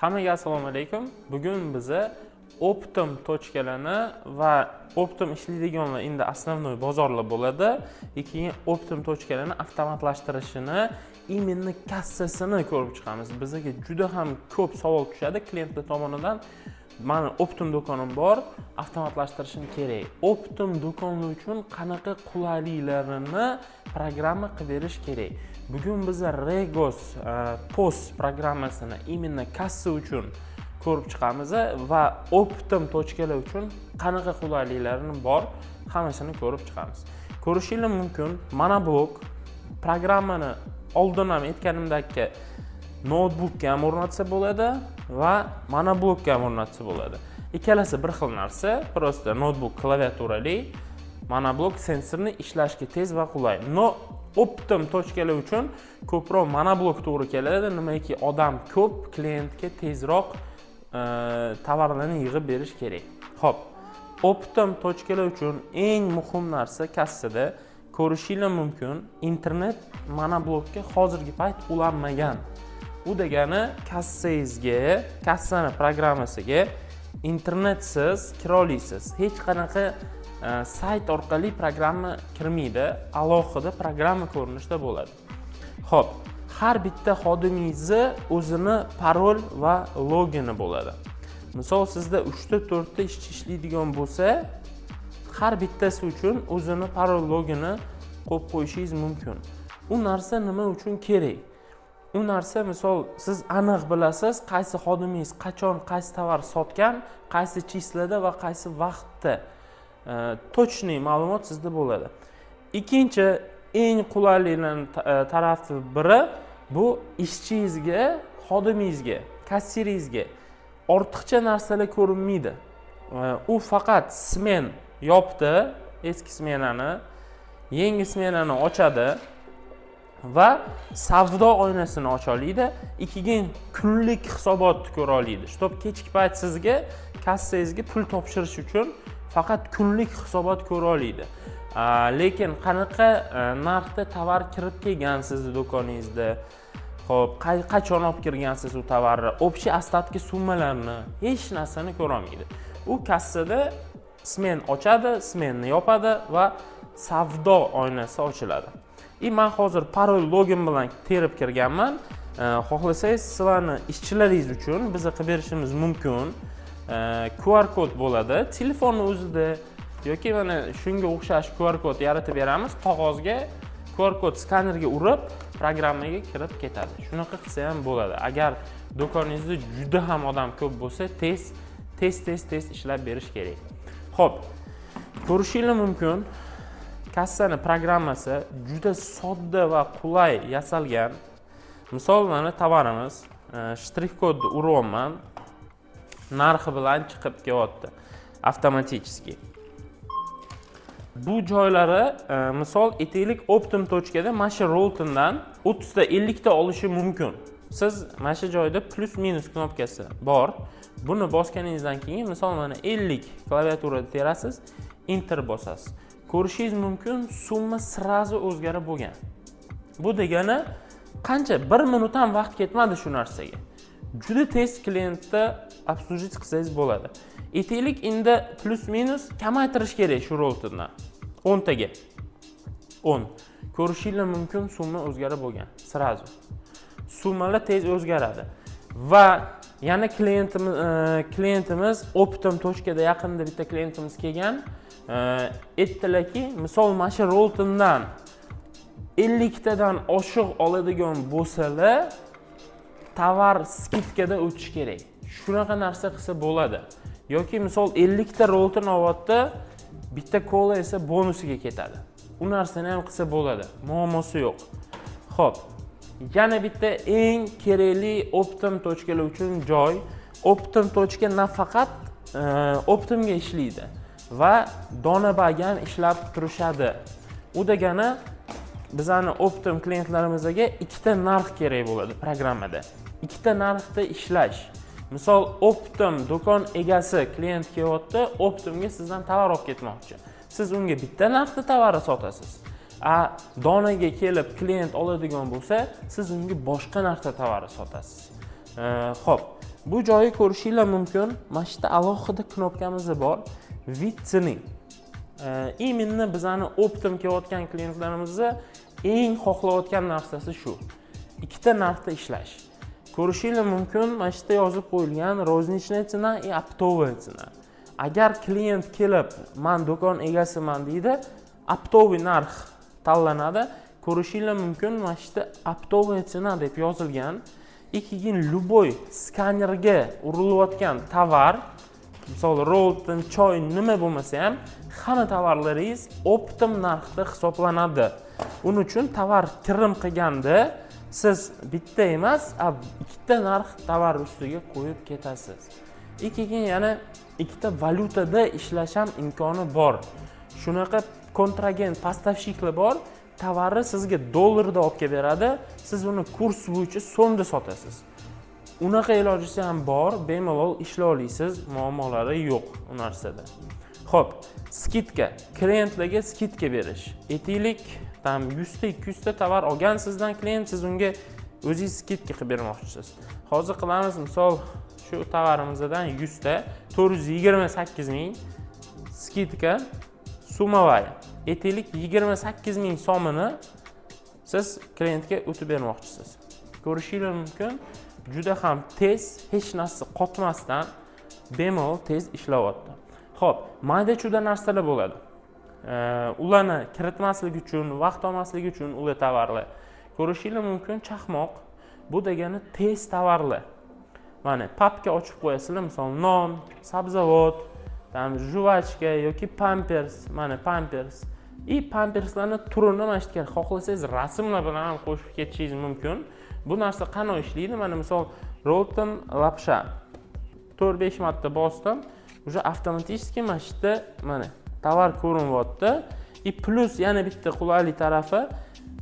Hammaga assalomu alaykum. Bugun biza Optim tochkalarini va Optim ishlaydiganlar endi основной bozorlar bo'ladi. Keyin Optim tochkalarini avtomatlashtirishini, именно kassasini ko'rib chiqamiz. Bizga juda ham ko'p savol tushadi klientlar tomonidan. Mana Optim do'konim bor, avtomatlashtirishim kerak. Optim do'koni uchun qanaqa qulayliklarini programma qilib berish kerak? Bugun biz Regos Post programmasini именно kassa uchun ko'rib chiqamiz va Optim tochkalar uchun qanaqa qulayliklarini bor, hammasini ko'rib chiqamiz. Ko'rishingiz mumkin. Mana blok programmani oldin ham aytganimdek notebookga ham o'rnatsa bo'ladi va mana blokga ham o'rnatsa bo'ladi. Ikkalasi bir xil narsa, prosta notebook klaviaturali, mana blok sensorni ishlashga tez va qulay. No Optim tochkalar uchun ko'proq mana blok to'g'ri keladi, nimaki odam ko'p, klientga tezroq tovarlarni yig'ib berish kerak. Xo'p, Optim tochkalar uchun eng muhim narsa kassada ko'rishingiz mumkin, internet mana blokka hozirgi payt ulanmagan. U degani kassangizga, kassani programmasiga internetsiz kira olasiz. Hech qanaqa sayt orqali programma kirmaydi, alohida programma ko'rinishida bo'ladi. Xo'p, har bitta xodimingizni o'zini parol va logini bo'ladi. Misol sizda 3 ta 4 ta ishchi ishlaydigan bo'lsa, har bittasi uchun o'zini parol logini qo'yib qo'yishingiz mumkin. U narsa nima uchun kerak? U narsa misol siz aniq bilasiz, qaysi xodimingiz qachon qaysi tovar sotgan, qaysi chislada va qaysi vaqtda точный ma'lumot sizda bo'ladi. Ikkinchi eng qulayliklarning tarafi biri bu ishchingizga, xodimingizga, kassirangizga ortiqcha narsalar ko'rinmaydi. U faqat smen yopdi, eski smenani, yangi smenani ochadi va savdo oynasini ocha oladi. Keyin kunlik hisobotni ko'ra oladi. Shtop kechki payt sizga kassangizga pul topshirish uchun faqat kunlik hisobot ko'ra oladi. Lekin qanaqa narxda tovar kirib kelgan sizni do'koningizda, xo'p, qachon olib kirgansiz u tovarni, общий остатки summalarni hech narsani ko'ra olmaydi. U kassada smen ochadi, smenni yopadi va savdo oynasi ochiladi. Men hozir parol login bilan terib kirganman. Xohlasangiz sizlarni ishchilaringiz uchun biz qilib berishimiz mumkin. QR kod bo'ladi. Telefonni o'zida yoki mana shunga o'xshash QR kod yaratib beramiz. Qog'ozga QR kod skanerga urib, programmaga kirib ketadi. Shunaqa qilsa ham bo'ladi. Agar do'koningizda juda ham odam ko'p bo'lsa, tez ishlab berish kerak. Xo'p, ko'rishingiz mumkin, kassani programmasi juda sodda va qulay yasalgan. Misol mana tovarimiz, shtrix kodni uryapman. Narxi bilan chiqib kelyapti avtomatik. Bu joylari misol aytaylik Optim tochkada mana shu Roltondan 30 ta 50 ta olishi mumkin. Siz mana shu joyda plus minus knopkasi bor. Buni bosganingizdan keyin misol mana 50 klaviaturada terasiz, enter bosasiz. Ko'rishingiz mumkin, summa sirazi o'zgarib bo'lgan. Bu degani qancha 1 minut ham vaqt ketmadi shu narsaga. Juda tez klientda obslujiy qilsangiz bo'ladi. Aytaylik endi plus minus kamaytirish kerak shu Roltondan 10 taga. 10. Ko'rishingiz mumkin, summa o'zgarib bo'lgan. Sirazi. Summalar tez o'zgaradi. Va yana klientimiz Optim tochkada yaqinda bitta klientimiz kelgan. Aytdilarki, misol mana shu Roltondan 50 tadan oshiq oladigan bo'lsalar, tovar skidkada o'tish kerak. Shunaqa narsa qilsa bo'ladi. Yoki misol 50 ta Rolton olyapti, bitta kola esa bonusiga ketadi. U narsani ham qilsa bo'ladi. Muammosi yo'q. Xo'p, yana bitta eng kerakli Optim tochkalar uchun joy. Optim tochka nafaqat Optimga ishlaydi va donabagan ishlab turishadi. U degani bizning Optim klientlarimizga ikkita narx kerak bo'ladi programmada. Ikkita narxda ishlash. Misol Optim do'kon egasi klient kelyapti, Optimga sizdan tovar olib ketmoqchi. Siz unga bitta narxda tovarni sotasiz. Donaga kelib klient oladigan bo'lsa, siz unga boshqa narxda tovarni sotasiz. Xo'p, Bu joyi ko'rishinglar mumkin. Mana shu yerda alohida knopkamiz bor. Vitsening. Именно bizani Optim kelayotgan klientlarimizni eng xohlayotgan narsasi shu. Ikkita narxda ishlash. Ko'rishinglar mumkin, mana shu yerda yozib qo'yilgan roznичная цена и оптовая цена. Agar klient kelib, "Men do'kon egasiman" deydi, optoviy narx tanlanadi. Ko'rishinglar mumkin, mana shu yerda оптовая цена deb yozilgan. Keyin любой skanerga urilayotgan tovar, misol Rolton, choy nima bo'lmasa ham, hamma tovarlaringiz Optim narxda hisoblanadi. Uning uchun tovar kirim qilganda siz bitta emas, ikkita narx tovar ustiga qo'yib ketasiz. Keyin yana ikkita valyutada ishlash ham imkoni bor. Shunaqa kontragent поставщикlar bor. Tovarni sizga dollarda olib kelib beradi, siz uni kurs bo'yicha so'mda sotasiz. Unaqa ilojisi ham bor, bemalol ishlay olasiz, muammolari yo'q u narsada. Xo'p, skidka, klientlarga skidka berish. Aytaylik, tam 100 ta 200 ta tovar olgan sizdan klient, siz unga o'zingiz skidka qilib bermoqchisiz. Hozir qilamiz, misol shu tovarimizdan 100 ta 428 ming skidka summavaya. Aytaylik 28 ming so'mini siz klientga o'tib bermoqchisiz. Ko'rishinglar mumkin, juda ham tez, hech narsa qotmasdan bemalol tez ishlayapti. Xo'p, mayda-chuda narsalar bo'ladi. Ularni kiritmaslik uchun, vaqt olmaslik uchun ular tovarlar. Ko'rishinglar mumkin, chaqmoq bu degani tez tovarlar. Mana papka ochib qo'yasizlar, misol non, sabzavot, juvachka yoki pampers, mana pampers. Pamperslarni turini mana shu yerga xohlasangiz rasmlar bilan ham qo'shib ketishingiz mumkin. Bu narsa qanday ishlaydi? Mana misol Rolton lapsha 4-5 marta bosdim, уже avtomatik mana shu yerda mana tovar ko'rinyapti. Plus yana bitta qulaylik tarafi,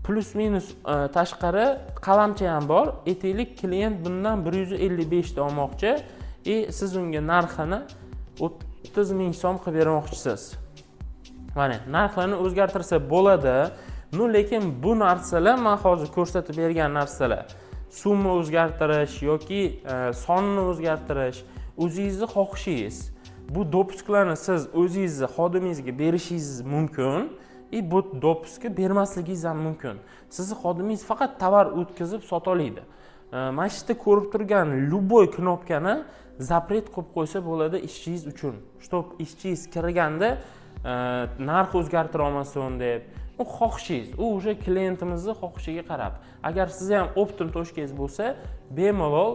plus minus tashqari qalamcha ham bor. Aytaylik klient bundan 155 ta olmoqchi, siz unga narxini 30 ming so'm qilib bermoqchisiz. Mana narxlarni o'zgartirsa bo'ladi. Lekin bu narsalar men hozir ko'rsatib bergan narsalar, summa o'zgartirish yoki sonni o'zgartirish o'zingizning xohishingiz. Bu dopusklarni siz o'zingizning xodimingizga berishingiz mumkin, bu dopuskni bermasligingiz ham mumkin. Sizning xodimingiz faqat tovar o'tkazib sota oladi. Mana shu yerda ko'rib turgan любой knopkani zapret qilib qo'ysa bo'ladi ishchingiz uchun. Чтоб ishchingiz kirganda narx o'zgartira olmasin deb. U xohishingiz, u o'sha klientimizning xohishiga qarab. Agar siz ham Optim toshkangiz bo'lsa, bemalol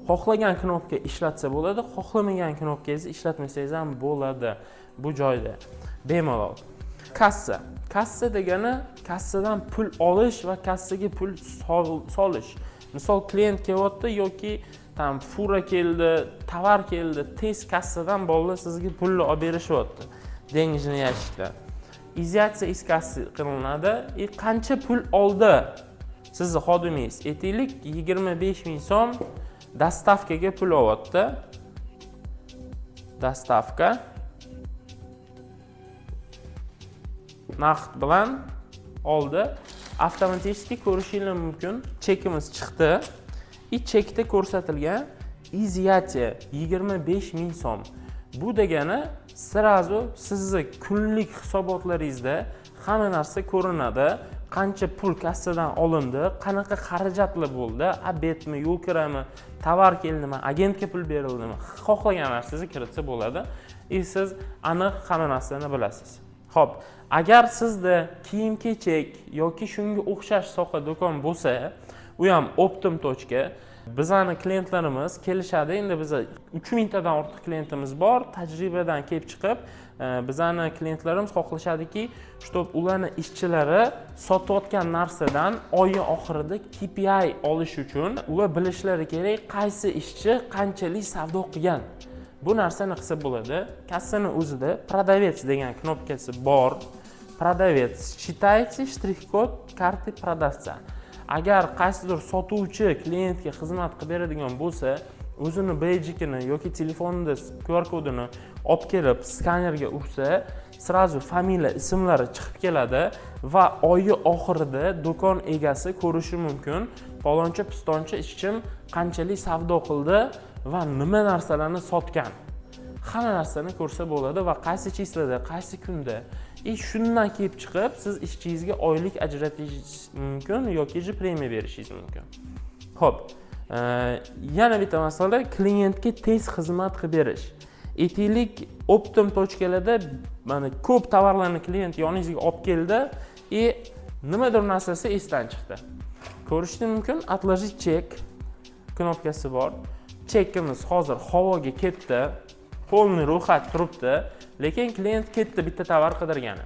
xohlagan knopka ishlatsa bo'ladi, xohlamagan knopkangizni ishlatmasangiz ham bo'ladi bu joyda. Bemalol. Kassa. Kassa degani kassadan pul olish va kassaga pul solish. Misol klient kelyapti yoki fura keldi, tovar keldi, tez kassadan bolalar sizga pulni olib berishyapti. Dengizni yashiklar. Izolyatsiya iz kassa qilinadi. Qancha pul oldi sizning xodimingiz? Aytaylik 25 ming so'm dostavkaga pul olyapti. Dostavka naqd bilan oldi. Avtomatik ko'rishinglar mumkin. Chekimiz chiqdi. Chekda ko'rsatilgan izolyatsiya 25 ming so'm. Bu degani sirazu sizning kunlik hisobotlaringizda hamma narsa ko'rinadi. Qancha pul kassadan olindi, qanaqa xarajatlar bo'ldi, obedmi, yo'l kirami, tovar keldimi, agentga pul berildimi, xohlagan narsangizni kiritsa bo'ladi. Siz aniq hamma narsani bilasiz. Xo'p, agar sizda kiyim-kechak yoki shunga o'xshash soha do'kon bo'lsa, u ham Optim tochka. Bizning klientlarimiz kelishadi. Endi bizda 3000 tadan ortiq klientimiz bor. Tajribadan kelib chiqib, bizning klientlarimiz xohlashadiki, чтоб ularning ishchilari sotayotgan narsadan oy oxirida KPI olish uchun ular bilishlari kerak, qaysi ishchi qanchalik savdo qilgan. Bu narsani qilsa bo'ladi. Kassani o'zida продавец degan knopkasi bor. Продавец. Считайте штрих-код karты продавца. Agar qaysidir sotuvchi klientga xizmat qilib beradigan bo'lsa, o'zini bejikini yoki telefonida QR kodini olib kelib skanerga ursa, sirazu familiya, ismlari chiqib keladi va oyi oxirida do'kon egasi ko'rishi mumkin. Paloncha pistoncha ishchim qanchalik savdo qildi va nima narsalarni sotgan. Hamma narsani ko'rsa bo'ladi va qaysi chislada, qaysi kunda. Shundan kelib chiqib, siz ishchingizga oylik ajratishingiz mumkin yoki premiya berishingiz mumkin. Xo'p, yana bitta masala klientga tez xizmat qilib berish. Aytaylik, Optum tochkalarda mana ko'p tovarlarni klient yoningizga olib keldi, nimadir narsasi esdan chiqdi. Ko'rishingiz mumkin, отложить chek knopkasi bor. Chekimiz hozir havoga ketdi. Polni ro'yxat turibdi, lekin klient ketdi bitta tovar qidirgani.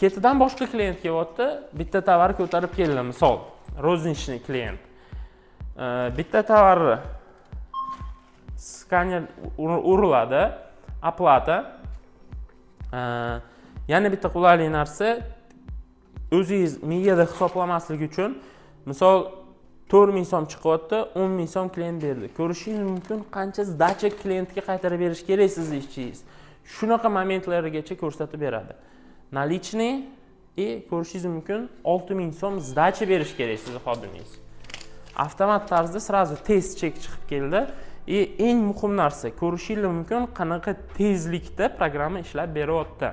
Ketidan boshqa klient kelyapti, bitta tovar ko'tarib keldi, misol, roznичный klient. Bitta tovarni skaner uriladi, oplata. Yana bitta qulaylik narsa, o'zingiz miyada hisoblamaslik uchun, misol 4.000 so'm chiqyapti, 10.000 so'm klient berdi. Ko'rishingiz mumkin qancha sdacha klientga qaytarib berish kerak sizning ishchingiz. Shunaqa momentlargacha ko'rsatib beradi. Nalichniy ko'rishingiz mumkin 6.000 so'm sdacha berish kerak sizning xodimingiz. Avtomat tarzda srazu tez chek chiqib keldi. Eng muhim narsa, ko'rishingiz mumkin qanaqa tezlikda programma ishlab beryapti.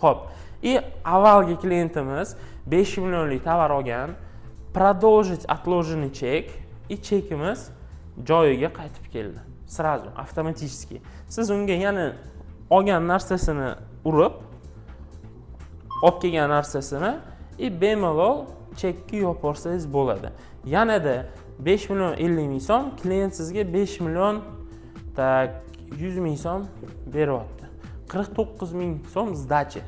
Xo'p, avvalgi klientimiz 5 millionlik tovar olgan. Продолжить отложенный чек chekimiz joyiga qaytib keldi. Srazu avtomatik. Siz unga yana olgan narsasini urib, olib kelgan narsasini bemalol chekka yopib borsangiz bo'ladi. Yanada 5 million 50 ming so'm klient sizga 5 million 100 ming so'm beryapti. 49 ming so'm sdacha.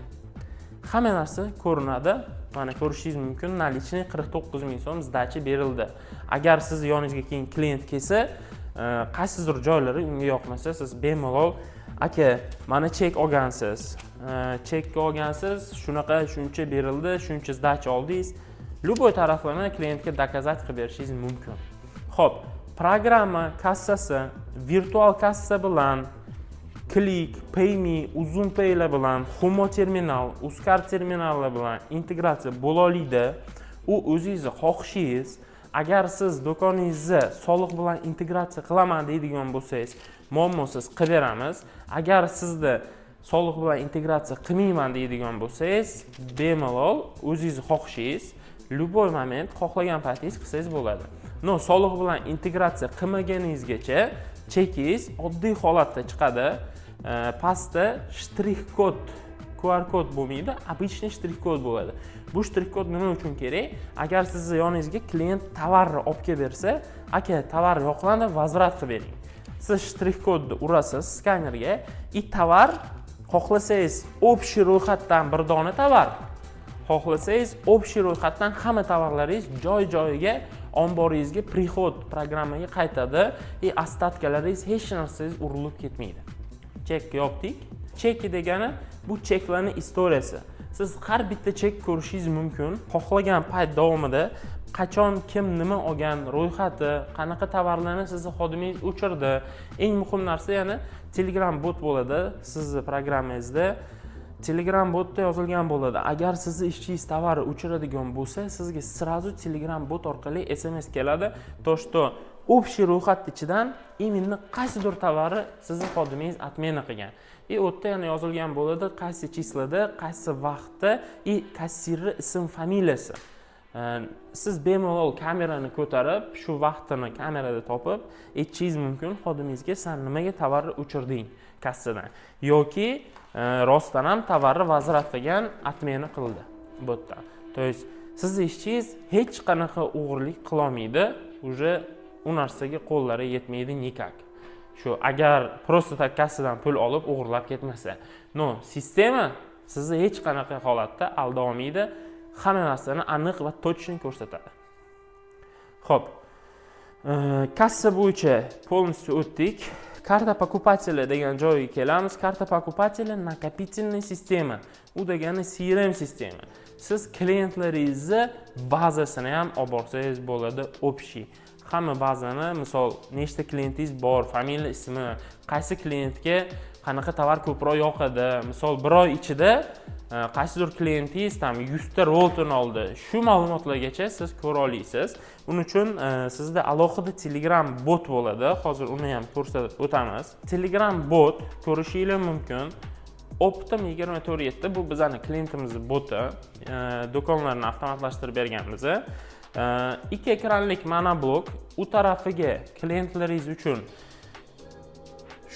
Hamma narsa ko'rinadi. Mana ko'rishingiz mumkin, nalichniy 49 ming so'm sdacha berildi. Agar siz yoningizga keyin klient kelsa, qaysidir joylari unga yoqmasa, siz bemalol, aka, mana chek olgansiz. Chekka olgansiz, shuncha berildi, shuncha sdacha oldingiz. Любой taraflarni klientga dokazat qilib berishingiz mumkin. Xo'p, programma kassasi virtual kassa bilan Click, PayMe, UzumPay'lar bilan, Humo terminal, Uzcard terminallar bilan integratsiya bo'la oladi. U o'zingizni xohishingiz, agar siz do'koningizni soliq bilan integratsiya qilaman deydigan bo'lsangiz, muammosiz qilib beramiz. Agar sizda soliq bilan integratsiya qilmayman deydigan bo'lsangiz, bemalol o'zingizni xohishingiz, любой moment xohlagan paytingiz qilsangiz bo'ladi. Soliq bilan integratsiya qilmaganingizgacha chekingiz oddiy holatda chiqadi. Pastda shtrix kod, QR kod bo'lmaydi, обычный shtrix kod bo'ladi. Bu shtrix kod nima uchun kerak? Agar sizni yoningizga klient tovarni olib kelib bersa, aka, tovar yo'qlandi, vazrat qilib bering. Siz shtrix kodni urasiz skanerga, tovar xohlasangiz общий ro'yxatdan bir dona tovar, xohlasangiz общий ro'yxatdan hamma tovarlaringiz joy-joyiga omboringizga prihod programmaga qaytadi, ostatkalaringiz hech narsangiz urilib ketmaydi. Chek yopdik. Chek degani bu cheklarning istoriyasi. Siz har bitta chek ko'rishingiz mumkin. Xohlagan payt davomida qachon kim nima olgan, ro'yxati, qanaqa tovarlarni sizni xodimingiz o'chirdi. Eng muhim narsa yana Telegram bot bo'ladi sizning programmangizda. Telegram botda yozilgan bo'ladi. Agar sizni ishchingiz tovarni o'chiradigan bo'lsa, sizga srazu Telegram bot orqali SMS keladi. To, что общий ro'yxat ichidan именно qaysidir tovarni sizning xodimingiz отмена qilgan. O'tda yana yozilgan bo'ladi, qaysi chislada, qaysi vaqtda, kassirni ism, familiyasi. Siz bemalol kamerani ko'tarib, shu vaqtini kamerada topib, aytishingiz mumkin xodimingizga, sen nimaga tovarni o'chirding kassadan yoki rostdan ham tovarni vazrat qilgan, отмена qildi botda. То есть sizning ishchingiz hech qanaqa o'g'irlik qila olmaydi, уже u narsaga qo'llari yetmaydi nikak. Shu agar просто tak kassadan pul olib o'g'irlab ketmasa. Sistema sizni hech qanaqa holatda alday olmaydi. Hamma narsani aniq va точно ko'rsatadi. Xo'p. Kassa bo'yicha полностью o'tdik. Karta покупателя degan joyga kelamiz. Karta покупателя накопительная sistema. U degani CRM sistema. Siz klientlaringizni bazasini ham olib borsangiz bo'ladi, общий. Hamma bazani, misol, nechta klientingiz bor, familiya, ismi, qaysi klientga qanaqa tovar ko'proq yoqadi. Misol, bir oy ichida qaysidir klientingiz tam 100 ta rolton oldi. Shu ma'lumotlargacha siz ko'ra olasiz. Buning uchun sizda alohida Telegram bot bo'ladi. Hozir uni ham ko'rsatib o'tamiz. Telegram bot ko'rishingiz mumkin. Optim 24/7 bu bizning klientimizning boti. Do'konlarni avtomatlashtirib berganmiz. Ikki ekranlik monoblok, u tarafiga klientlaringiz uchun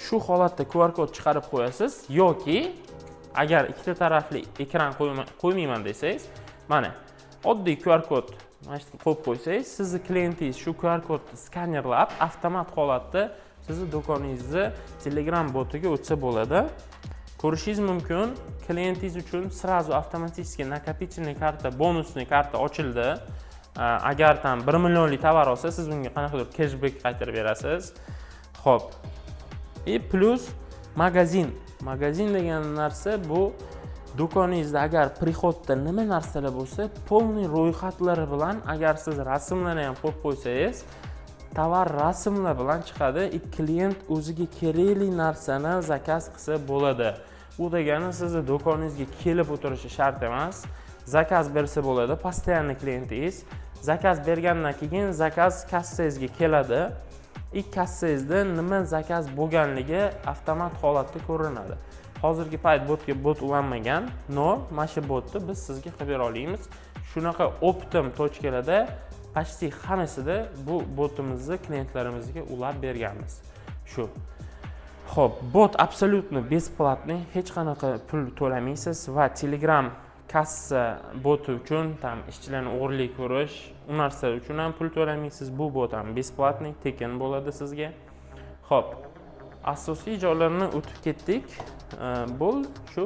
shu holatda QR kod chiqarib qo'yasiz yoki agar ikkita tarafli ekran qo'ymayman desangiz, mana oddiy QR kod mana shu qo'yib qo'ysangiz, sizning klientingiz shu QR kodni skanerlab avtomat holatda sizning do'koningizni Telegram botiga o'tsa bo'ladi. Ko'rishingiz mumkin, klientingiz uchun srazu avtomatik накопительный karta, bonusli karta ochildi. Agar tam 1 millionlik tovar olsa, siz unga qanaqadir cashback qaytarib berasiz. Xo'p. Plus magazin. Magazin degan narsa bu do'koningizda agar prihodda nima narsalar bo'lsa, полный ro'yxatlari bilan agar siz rasmlarni ham qo'yib qo'ysangiz, tovar rasmlar bilan chiqadi. Klient o'ziga kerakli narsani zakaz qilsa bo'ladi. Bu degani sizni do'koningizga kelib o'tirishi shart emas. Zakaz bersa bo'ladi, постоянный klientingiz. Zakaz bergandan keyin zakaz kassangizga keladi. Kassangizda nima zakaz bo'lganligi avtomat holatda ko'rinadi. Hozirgi payt botga bot ulanmagan, no, mana shu botni biz sizga qilib bera olamiz. Shunaqa Optim tochkalarda почти hammasida bu botimizni klientlarimizga ulab berganmiz. Shu. Xo'p, bot absolutno besplatniy, hech qanaqa pul to'lamaysiz va Telegram kassa boti uchun tam ishchilarni o'g'irlik ko'rish, u narsa uchun ham pul to'lamaysiz. Bu bot ham besplatniy, tekin bo'ladi sizga. Xo'p, asosiy joylarni o'tib ketdik. Bu shu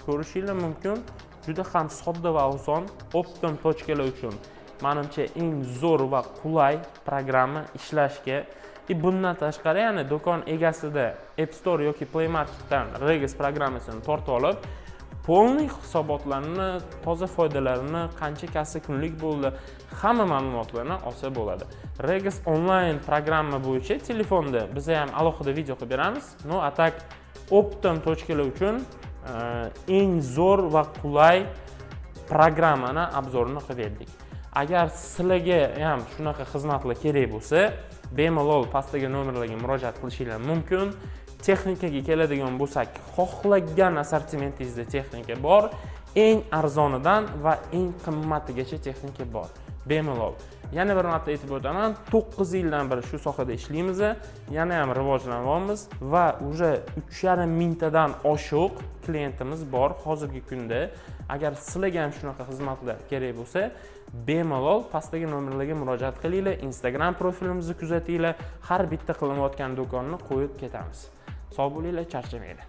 ko'rishingiz mumkin, juda ham sodda va oson Optim tochkalar uchun menimcha eng zo'r va qulay programma ishlashga. Bundan tashqari, ya'ni do'kon egasida App Store yoki Play Marketdan Regis programmasini tortib olib, полный hisobotlarni, toza foydalarini, qancha kassa kunlik bo'ldi, hamma ma'lumotlarni olsa bo'ladi. Regis onlayn programma bo'yicha telefonda biz ham alohida video qilib beramiz. No, atak Optim tochkalar uchun eng zo'r va qulay programmani obzorini qilib berdik. Agar sizlarga ham shunaqa xizmatlar kerak bo'lsa, bemalol pastdagi nomerlarga murojaat qilishingiz mumkin. Texnikaga keladigan bo'lsak, xohlagan assortimentingizda texnika bor. Eng arzonidan va eng qimmatigacha texnika bor. Bemalol. Yana bir marta aytib o'taman, 9 yildan beri shu sohada ishlaymiz, yana ham rivojlanyapmiz va уже 3,5 mingtadan oshiq klientimiz bor hozirgi kunda. Agar sizlarga ham shunaqa xizmatlar kerak bo'lsa, bemalol pastdagi nomerlarga murojaat qilinglar, Instagram profilimizni kuzatinglar, har bitta qilinayotgan do'konni qo'yib ketamiz. Sog' bo'linglar, charchamanglar.